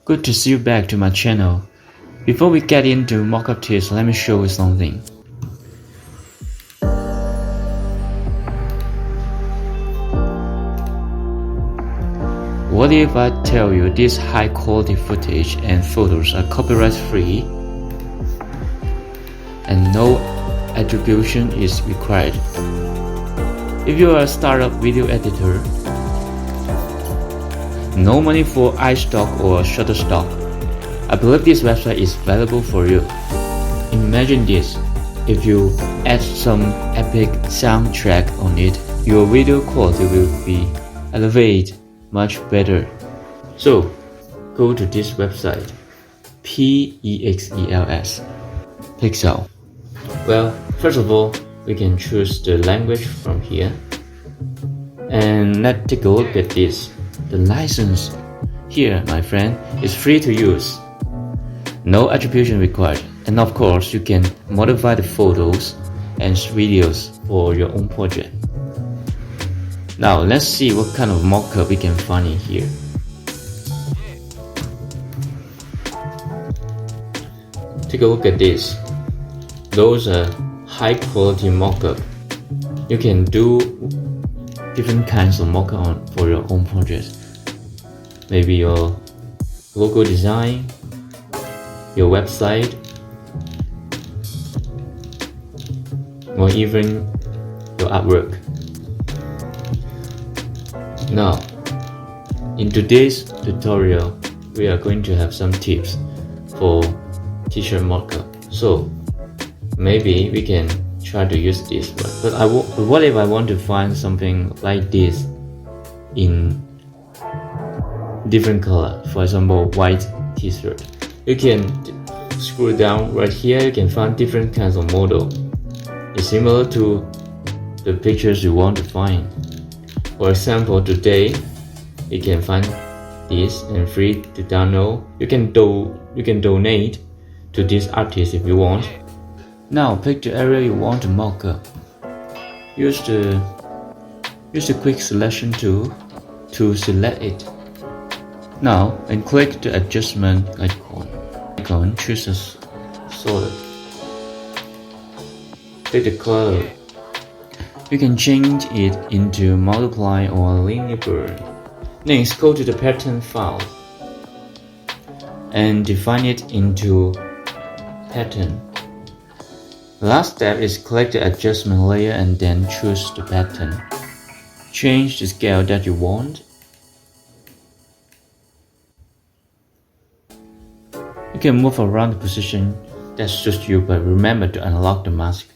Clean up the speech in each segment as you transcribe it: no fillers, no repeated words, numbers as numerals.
Good to see you back to my channel. Before we get into mockup tips, let me show you something. What if I tell you this high quality footage and photos are copyright free and no attribution is required? If you are a startup video editor, no money for iStock or Shutterstock, I believe this website is valuable for you. Imagine this, if you add some epic soundtrack on it, your video quality will be elevated much better. So, go to this website, Pexels, Pixel. Well, first of all, we can choose the language from here. And let's take a look at this. The license here, my friend, is free to use. No attribution required. And of course, you can modify the photos and videos for your own project. Now, let's see what kind of mockup we can find in here. Take a look at this. Those are high quality mockup. You can do different kinds of mockup for your own project. Maybe your logo design, your website, or even your artwork. Now, in today's tutorial, we are going to have some tips for t-shirt mockup. So maybe we can try to use this one. But what if I want to find something like this in different color? For example, white t-shirt. You can scroll down right here. You can find different kinds of model. It's similar to the pictures you want to find. For example, today you can find this and free to download. You can donate to this artist if you want. Now pick the area you want to mock up. Use the quick selection tool to select it. Now and click the adjustment icon. Choose a solid. Pick the color. You can change it into multiply or linear burn. Next, go to the pattern file and define it into pattern. The last step is click the adjustment layer and then choose the pattern. Change the scale that you want. You can move around the position that suits you, but remember to unlock the mask.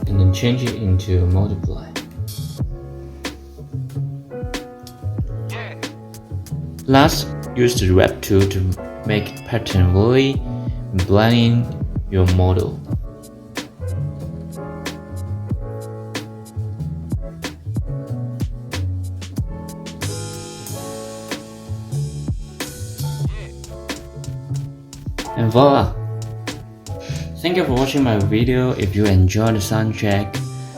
And then change it into multiply. Last, use the wrap tool to make pattern really blend in your model. And voila! Thank you for watching my video. If you enjoyed the soundtrack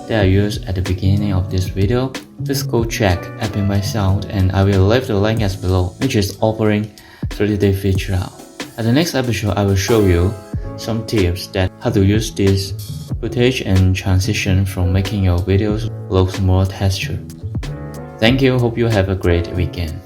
that I used at the beginning of this video, please go check Epic by Sound and I will leave the link as below, which is offering 30-day free trial. At the next episode, I will show you some tips that how to use this footage and transition from making your videos look more textured. Thank you, hope you have a great weekend.